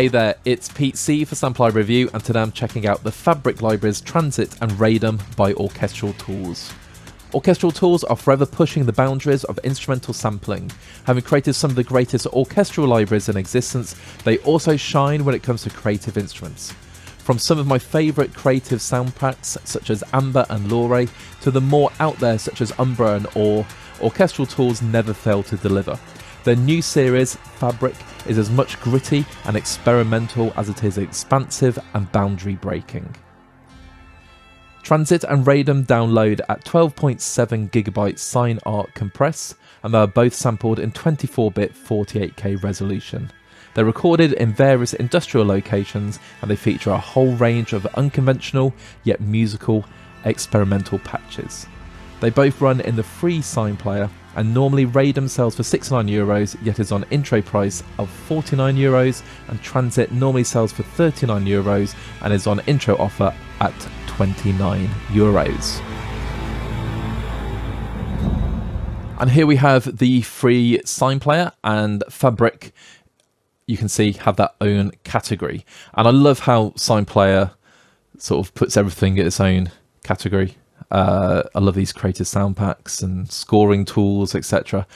Hey there, it's Pete C for Sample Library Review, and today I'm checking out the Fabrik libraries Transit and Radome by Orchestral Tools. Orchestral Tools are forever pushing the boundaries of instrumental sampling. Having created some of the greatest orchestral libraries in existence, they also shine when it comes to creative instruments. From some of my favourite creative sound packs such as Amber and Lore to the more out there such as Umbra and Ore, Orchestral Tools never fail to deliver. Their new series, Fabrik, is as much gritty and experimental as it is expansive and boundary breaking. Transit and Radome download at 12.7GB SINE art compress, and they are both sampled in 24-bit 48K resolution. They're recorded in various industrial locations, and they feature a whole range of unconventional yet musical experimental patches. They both run in the free SINE player, and normally Radome sells for €69, yet is on intro price of €49, and Transit normally sells for €39 and is on intro offer at €29. And here we have the free SINE player, and Fabrik, you can see, have their own category. And I love how SINE player sort of puts everything in its own category. I love these creative sound packs and scoring tools, etc.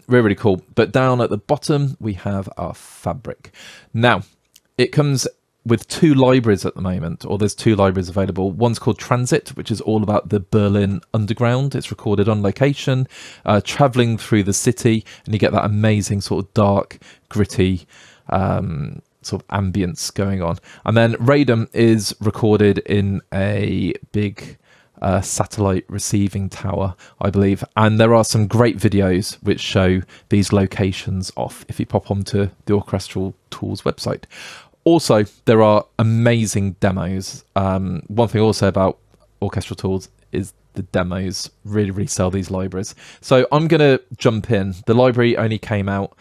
Really cool. But down at the bottom, we have our Fabrik. Now, it comes with two libraries at the moment, or there's two libraries available. One's called Transit, which is all about the Berlin underground. It's recorded on location, traveling through the city, and you get that amazing sort of dark, gritty sort of ambience going on. And then Radome is recorded in a big satellite receiving tower, I believe, and there are some great videos which show these locations off if you pop onto the Orchestral Tools website. Also, there are amazing demos. One thing also about Orchestral Tools is the demos really sell these libraries. So I'm going to jump in. The library only came out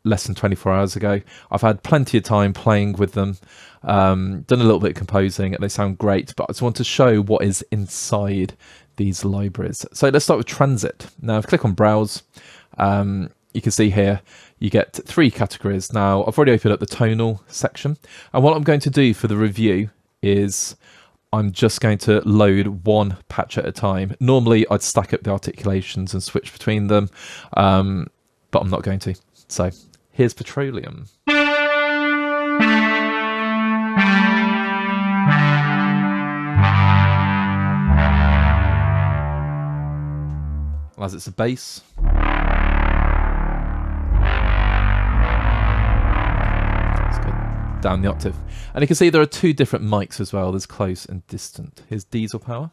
less than 24 hours ago. I've had plenty of time playing with them, done a little bit of composing, and they sound great, but I just want to show what is inside these libraries. So let's start with Transit. Now, if I click on Browse, you can see here you get three categories. Now, I've already opened up the tonal section, and what I'm going to do for the review is I'm just going to load one patch at a time. Normally, I'd stack up the articulations and switch between them, but I'm not going to. So here's Petroleum. As it's a bass. Let's go down the octave. And you can see there are two different mics as well. There's close and distant. Here's diesel power.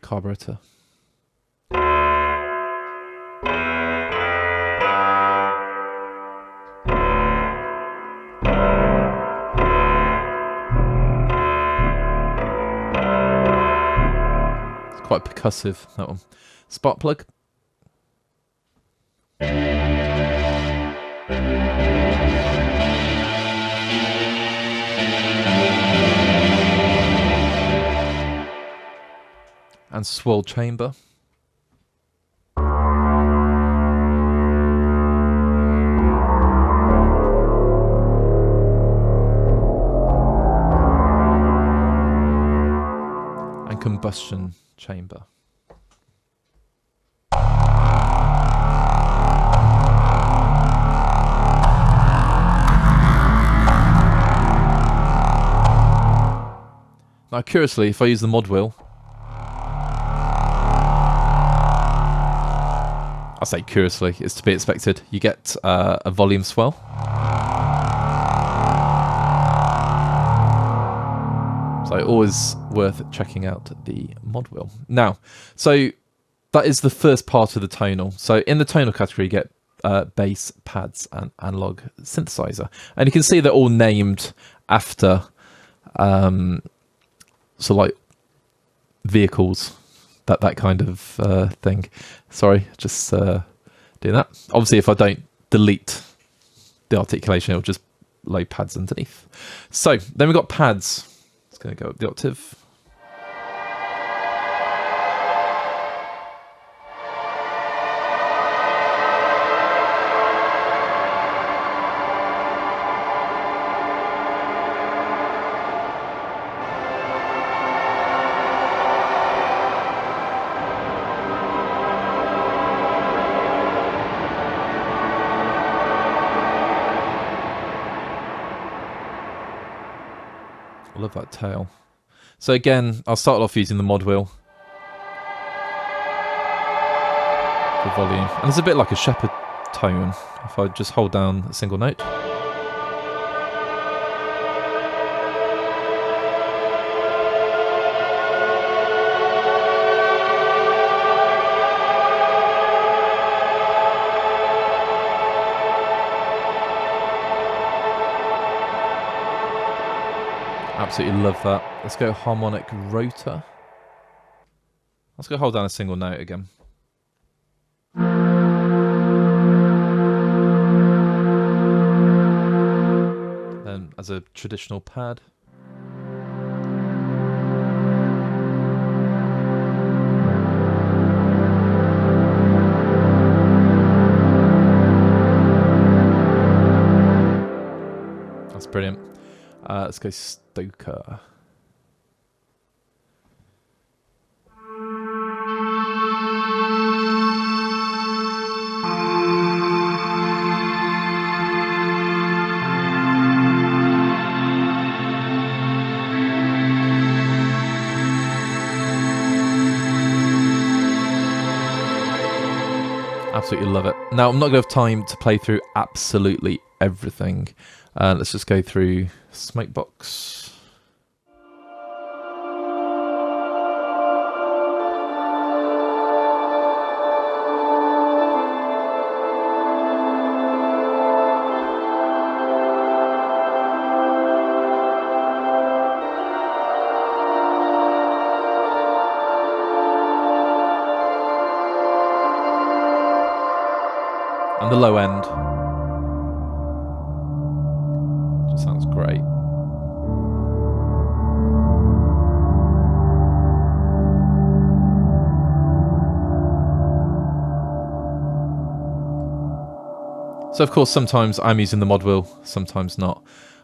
Carburetor. It's quite percussive, that one. Spark plug. And swirl chamber. And combustion chamber. Now, curiously, if I use the mod wheel, I say curiously, it's to be expected, you get a volume swell. So always worth checking out the mod wheel. Now, so that is the first part of the tonal. So in the tonal category, you get bass, pads, and analog synthesizer. And you can see they're all named after so like vehicles. That kind of thing. Sorry, just doing that. Obviously, if I don't delete the articulation, it'll just load pads underneath. So then we've got pads. It's going to go up the octave. love that tail. So again, I'll start off using the mod wheel for volume. And it's a bit like a shepherd tone if I just hold down a single note. Absolutely love that. Let's go harmonic rotor. Let's go hold down a single note again. Then as a traditional pad. That's brilliant. Let's go Stoker. Absolutely love it. Now, I'm not going to have time to play through absolutely everything. Let's just go through Smokebox. And the low end. Just sounds great. So of course sometimes I'm using the mod wheel, sometimes not.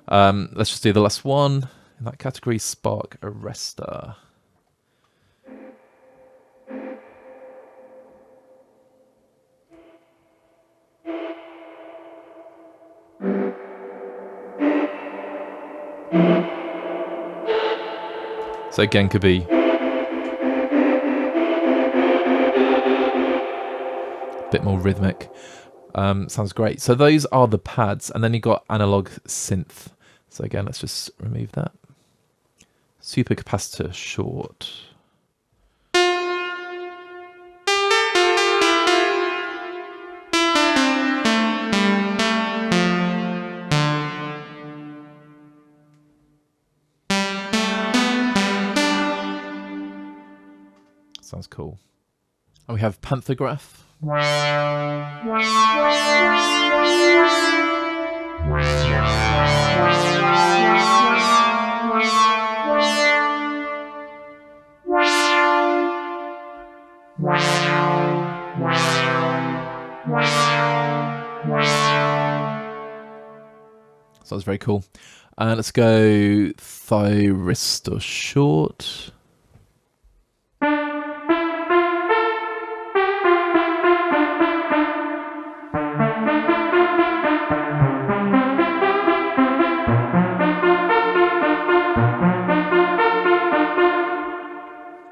Let's just do the last one in that category, Spark Arrestor. So again, could be a bit more rhythmic. Sounds great. So those are the pads, and then you got analog synth. So again, let's just remove that. Super capacitor short. Sounds cool. And we have Panthergraph. So that's very cool. Let's go Thyristor short.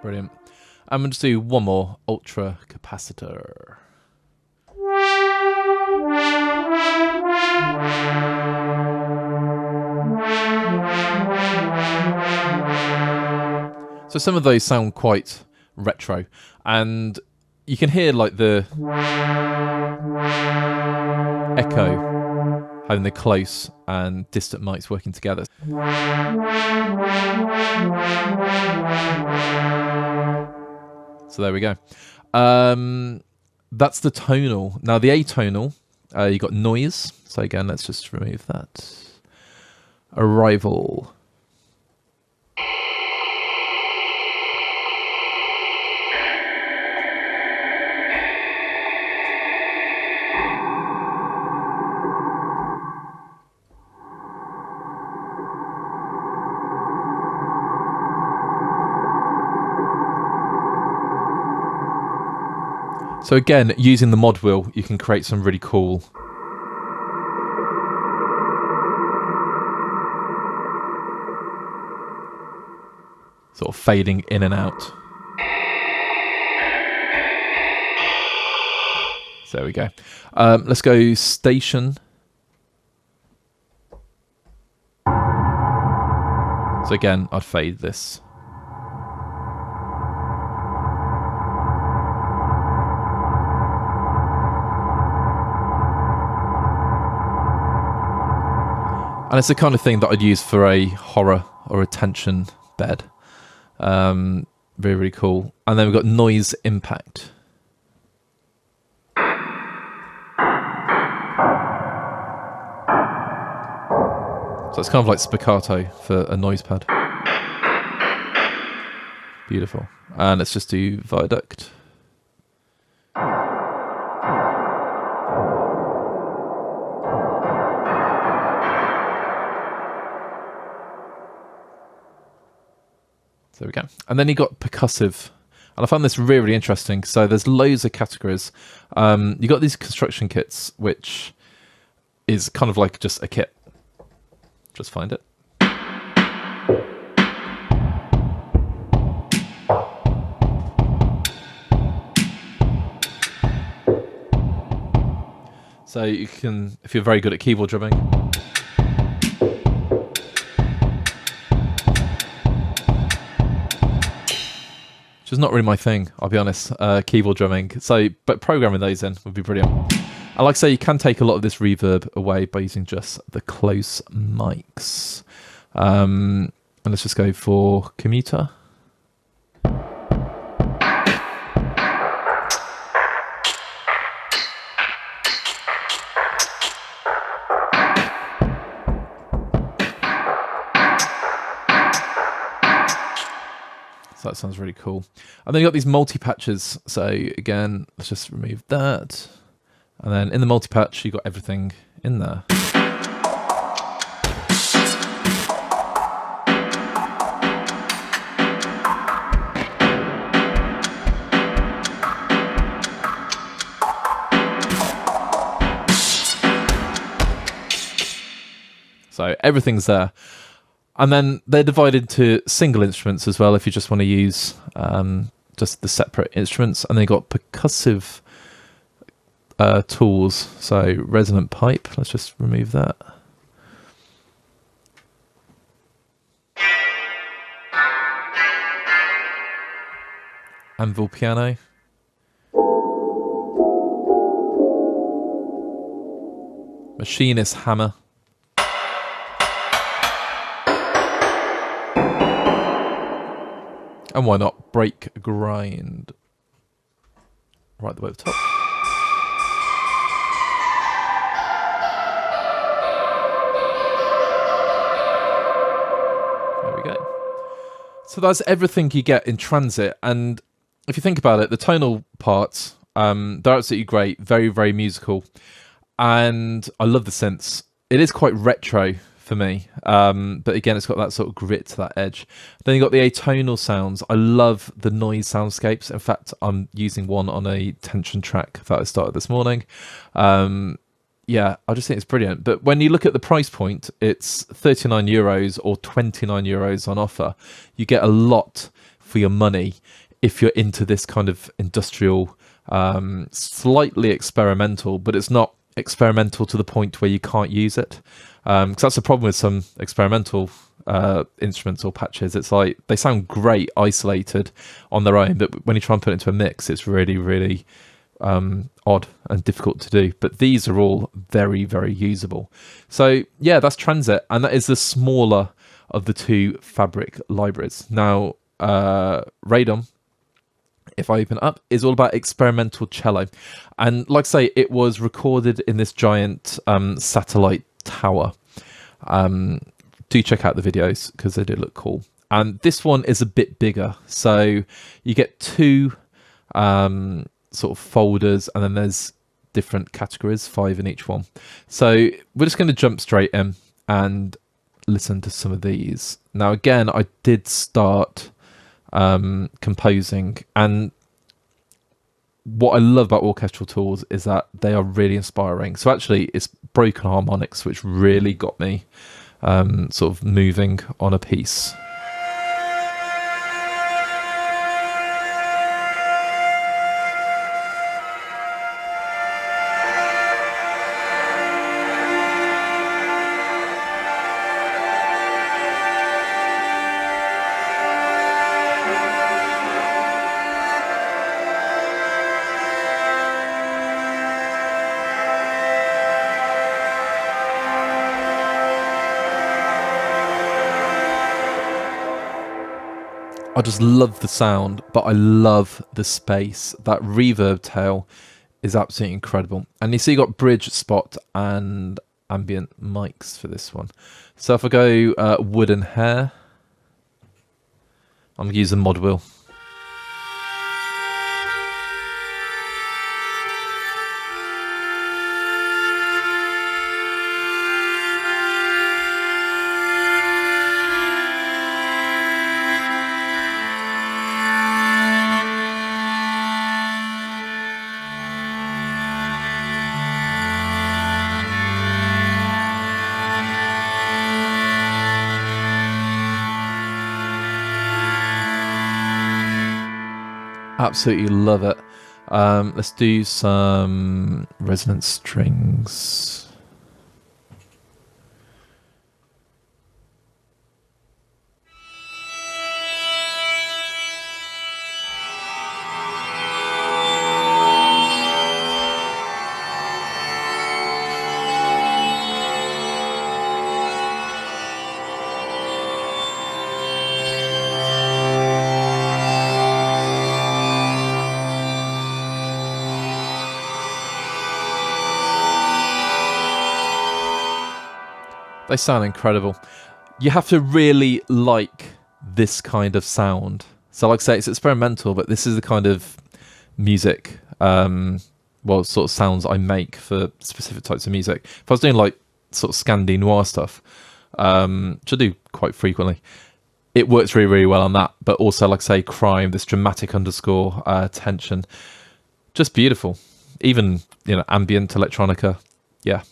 Brilliant. I'm going to do one more ultra capacitor. So some of those sound quite retro, and you can hear like the echo, having the close and distant mics working together. So there we go. That's the tonal. Now the atonal, you got noise. So again, let's just remove that. Arrival. So again, using the mod wheel, you can create some really cool sort of fading in and out. So there we go. Let's go station. So again, I'd fade this. And it's the kind of thing that I'd use for a horror or a tension bed. Really, really cool. And then we've got noise impact. So it's kind of like spiccato for a noise pad. Beautiful. And let's just do viaduct. So there we go. And then you got percussive. And I found this really, really interesting. So there's loads of categories. You got these construction kits, which is kind of like just a kit. Just find it. So you can, if you're very good at keyboard drumming, which is not really my thing, I'll be honest, keyboard drumming. So, but programming those in would be brilliant. And like I say, you can take a lot of this reverb away by using just the close mics. And let's just go for commuter. So that sounds really cool. And then you got these multi-patches. So again, let's just remove that. And then in the multi-patch, you got everything in there. So everything's there. And then they're divided to single instruments as well, if you just want to use just the separate instruments. And then you've got percussive tools, so resonant pipe. Let's just remove that. Anvil piano. Machinist hammer. And why not break grind? Right the way at the top. There we go. So that's everything you get in transit. And if you think about it, the tonal parts, they're absolutely great. Very, very musical. And I love the synths. It is quite retro for me, but again, it's got that sort of grit to that edge. Then you got the atonal sounds. I love the noise soundscapes. In fact, I'm using one on a tension track that I started this morning. Yeah, I just think it's brilliant. But when you look at the price point, it's €39 or €29 on offer. You get a lot for your money if you're into this kind of industrial, slightly experimental, but it's not experimental to the point where you can't use it. Because that's the problem with some experimental instruments or patches. It's like they sound great isolated on their own, but when you try and put it into a mix, it's really, really odd and difficult to do. But these are all very, very usable. So yeah, that's Transit, and that is the smaller of the two Fabrik libraries. Now, Radome, if I open it up, is all about experimental cello. And like I say, it was recorded in this giant satellite tower. Do check out the videos because they do look cool. And this one is a bit bigger. So you get two sort of folders, and then there's different categories, 5 in each one. So we're just going to jump straight in and listen to some of these. Now, again, I did start composing, and what I love about Orchestral Tools is that they are really inspiring. So actually it's broken harmonics which really got me sort of moving on a piece. I just love the sound, but I love the space. That reverb tail is absolutely incredible. And you see you got bridge, spot, and ambient mics for this one. So if I go wooden hair, I'm going to use the mod wheel. Absolutely love it. Let's do some resonant strings. They sound incredible. You have to really like this kind of sound. So like I say, it's experimental, but this is the kind of music, well, sort of sounds I make for specific types of music. If I was doing like sort of Scandi noir stuff, which I do quite frequently, it works really, really well on that. But also, like I say, crime, this dramatic underscore, tension, just beautiful. Even, you know, ambient electronica, yeah.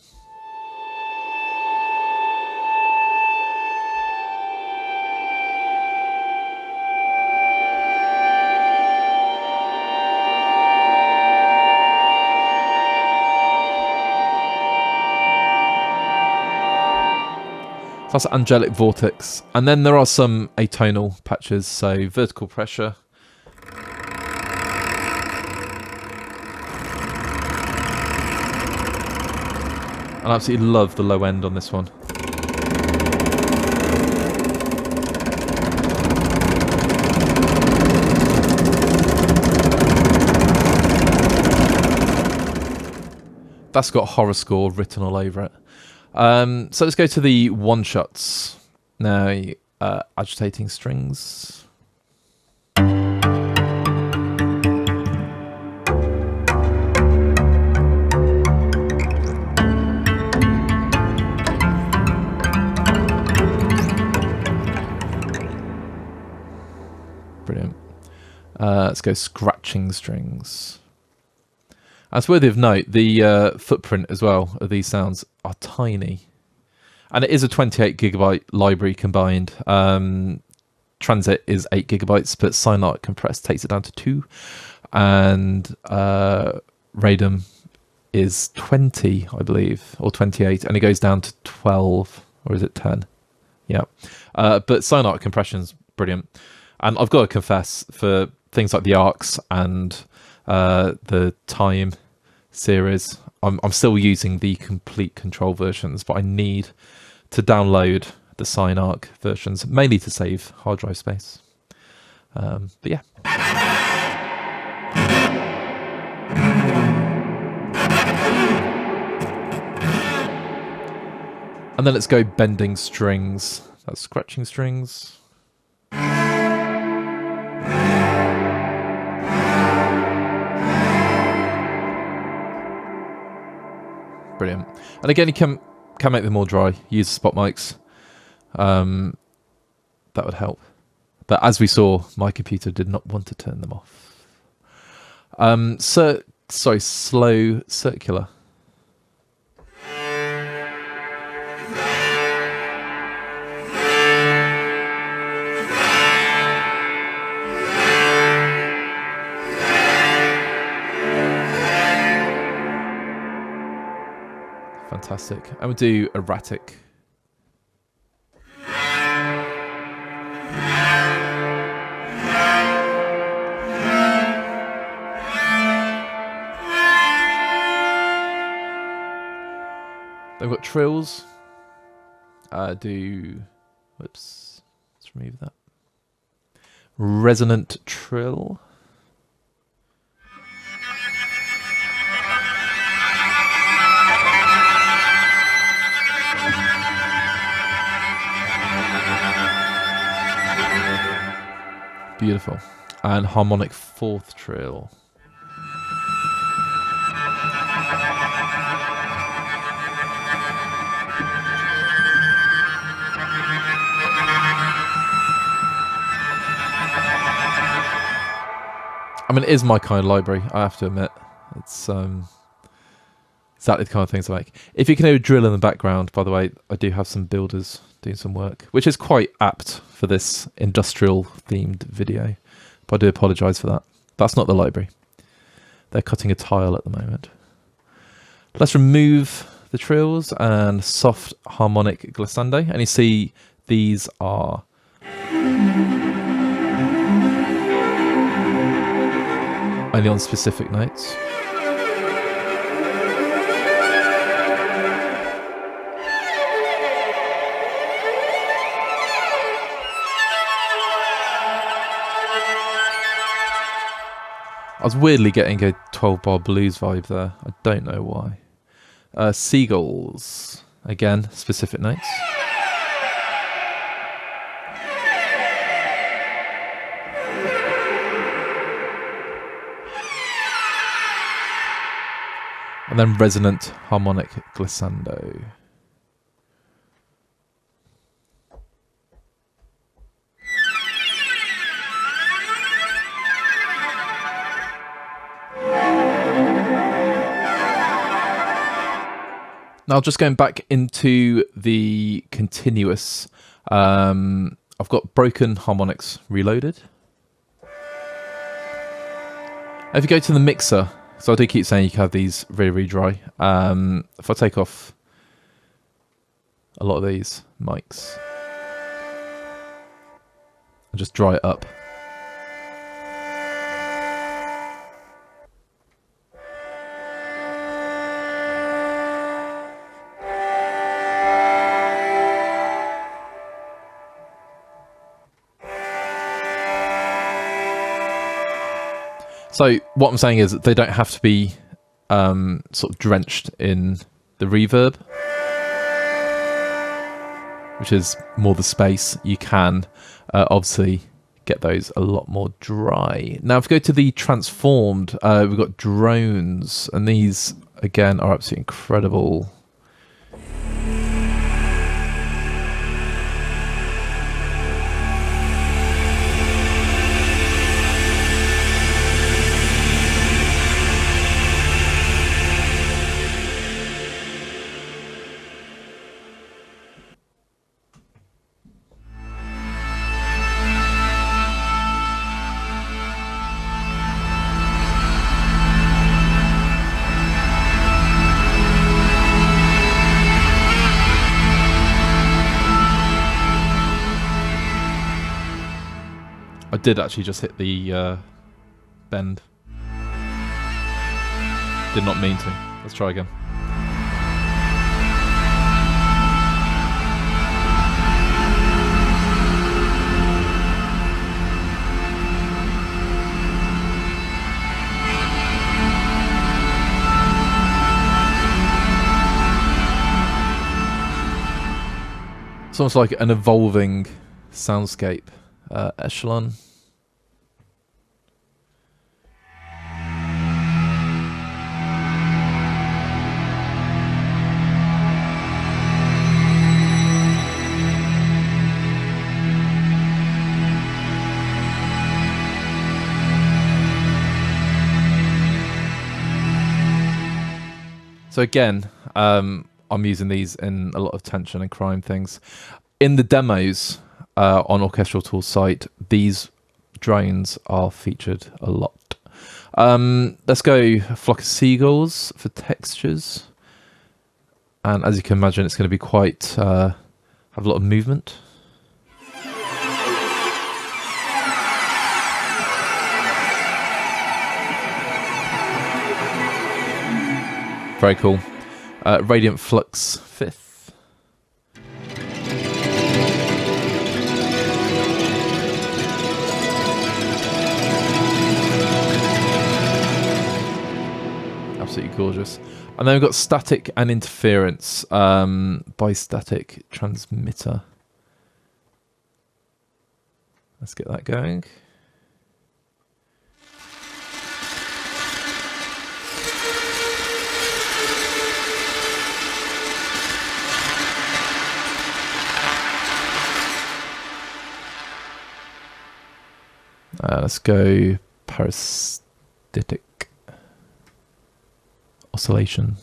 That's angelic vortex, and then there are some atonal patches, so vertical pressure. I absolutely love the low end on this one. That's got horror score written all over it. So let's go to the one shots now. Agitating strings. Brilliant. Let's go scratching strings. As worthy of note, the footprint as well of these sounds are tiny. And it is a 28 gigabyte library combined. Transit is 8 gigabytes, but SINE compressed takes it down to 2. And Radome is 20, I believe, or 28, and it goes down to 12, or is it 10? Yeah. But SINE compression's brilliant. And I've got to confess, for things like the arcs and the time series, I'm still using the complete control versions, but I need to download the SINE arc versions, mainly to save hard drive space. But yeah. And then let's go bending strings. That's scratching strings. Brilliant. And again, you can make them more dry. Use spot mics. That would help. But as we saw, my computer did not want to turn them off. Sorry, slow circular. Fantastic. And we'll do erratic. They've got trills. Whoops, let's remove that. resonant trill. Beautiful. And harmonic fourth trill. I mean, it is my kind of library, I have to admit. It's exactly the kind of things I like. If you can hear a drill in the background, by the way, I do have some builders doing some work, which is quite apt for this industrial-themed video. But I do apologise for that. That's not the library. They're cutting a tile at the moment. Let's remove the trills and soft harmonic glissando. And you see these are... only on specific notes. I was weirdly getting a 12-bar blues vibe there. I don't know why. Seagulls. Again, specific notes. And then resonant harmonic glissando. Now, just going back into the continuous, I've got broken harmonics reloaded. If you go to the mixer, so I do keep saying you can have these really dry. If I take off a lot of these mics and just dry it up. So what I'm saying is that they don't have to be sort of drenched in the reverb, which is more the space. You can obviously get those a lot more dry. Now, if we go to the transformed, we've got drones, and these, again, are absolutely incredible. I did actually just hit the bend. Did not mean to. Let's try again. It's almost like an evolving soundscape. Echelon. So again, I'm using these in a lot of tension and crime things. In the demos on Orchestral Tools site, these drones are featured a lot. Let's go a flock of seagulls for textures. And as you can imagine, it's going to be quite, have a lot of movement. Very cool. Radiant Flux 5th. absolutely gorgeous. And then we've got static and interference by static transmitter. Let's get that going. Let's go parasitic oscillation.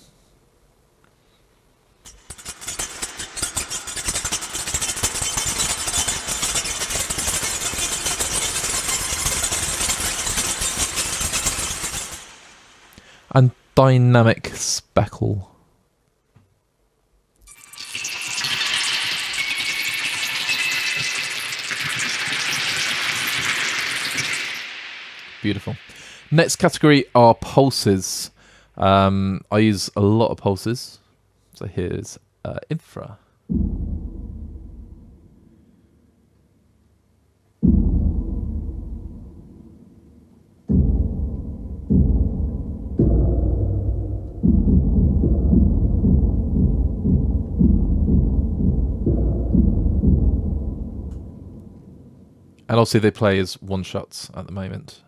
And dynamic speckle. Beautiful. Next category are pulses. I use a lot of pulses. So here's infra. And also they play as one shots at the moment.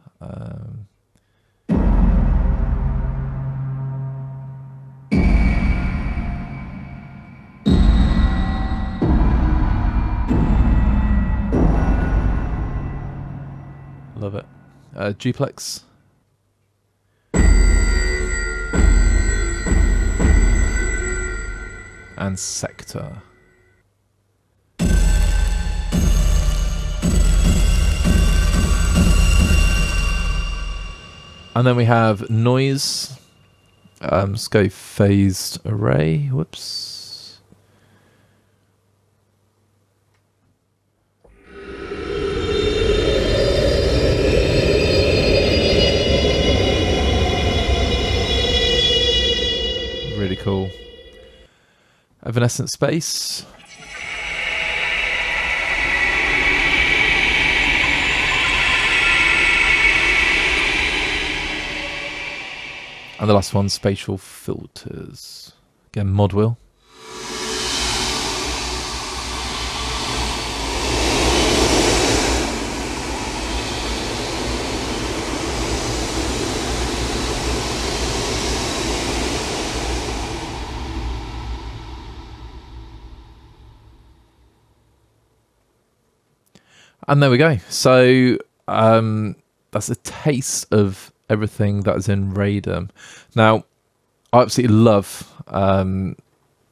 Love it. Duplex. And sector. And then we have noise. Let's go phased array. Whoops. Really cool. Evanescent space. And the last one, spatial filters. Again, mod wheel. And there we go. So that's a taste of everything that is in Radome. Now, I absolutely love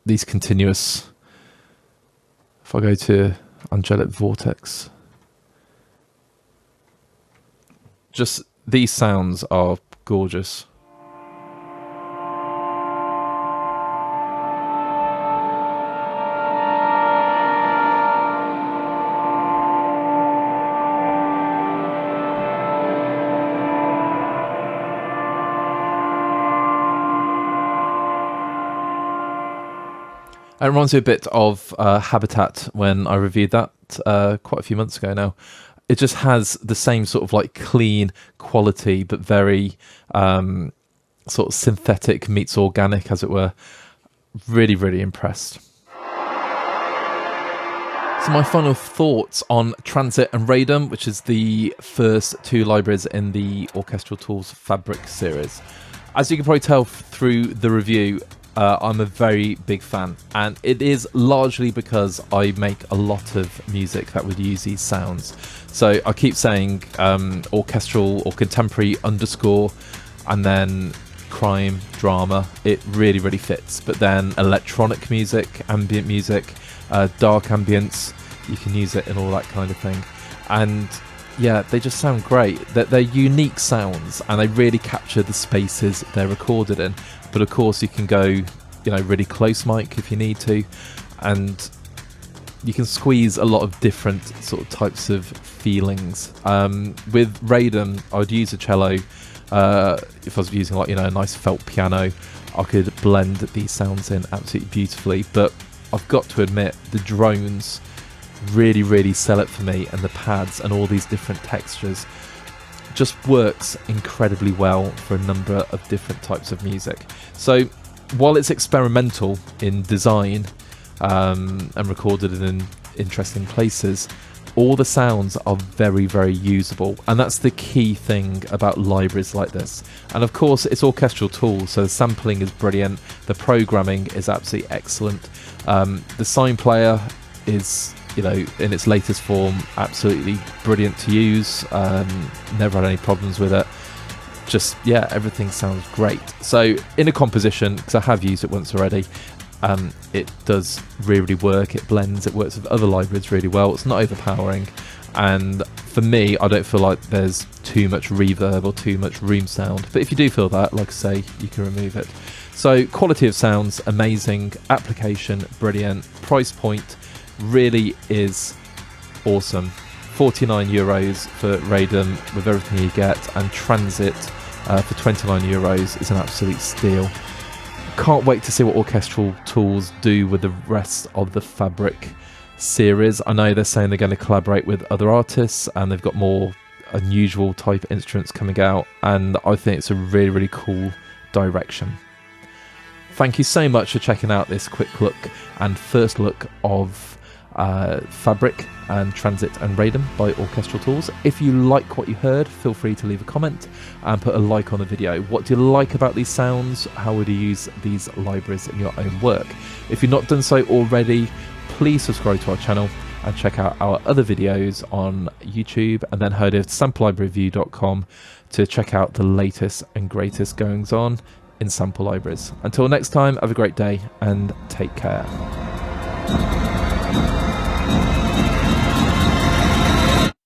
these continuous. If I go to Angelic Vortex, just these sounds are gorgeous. It reminds me a bit of Habitat when I reviewed that quite a few months ago now. It just has the same sort of like clean quality, but very sort of synthetic meets organic, as it were. Really, really impressed. So my final thoughts on Transit and Radome, which is the first two libraries in the Orchestral Tools Fabrik series. As you can probably tell through the review, I'm a very big fan, and it is largely because I make a lot of music that would use these sounds. So I keep saying orchestral or contemporary underscore, and then crime, drama. It really, really fits. But then electronic music, ambient music, dark ambience, you can use it in all that kind of thing. And yeah, they just sound great. They're unique sounds, and they really capture the spaces they're recorded in. But of course, you can go, you know, really close mic if you need to, and you can squeeze a lot of different sort of types of feelings. With Radome, I would use a cello. If I was using, like, you know, a nice felt piano, I could blend these sounds in absolutely beautifully. But I've got to admit, the drones really, really sell it for me, and the pads and all these different textures. just works incredibly well for a number of different types of music. So while it's experimental in design and recorded in interesting places, all the sounds are very, very usable, and that's the key thing about libraries like this. And of course, it's Orchestral Tools, so the sampling is brilliant, the programming is absolutely excellent. The SINE player is, you know, in its latest form, absolutely brilliant to use. Never had any problems with it. Just, yeah, everything sounds great. So in a composition, because I have used it once already, it does really work. It blends, it works with other libraries really well. It's not overpowering, and for me, I don't feel like there's too much reverb or too much room sound. But if you do feel that, like I say, you can remove it. So quality of sounds amazing, application brilliant, price point really is awesome. €49 for Radome with everything you get, and Transit for €29 is an absolute steal. Can't wait to see what Orchestral Tools do with the rest of the Fabrik series. I know they're saying they're going to collaborate with other artists, and they've got more unusual type instruments coming out, and I think it's a really, really cool direction. Thank you so much for checking out this quick look and first look of Fabrik and Transit and Radome by Orchestral Tools. If you like what you heard, feel free to leave a comment and put a like on the video. What do you like about these sounds? How would you use these libraries in your own work? If you've not done so already, please subscribe to our channel and check out our other videos on YouTube, and then head over to samplelibraryreview.com to check out the latest and greatest goings on in sample libraries. Until next time, have a great day and take care.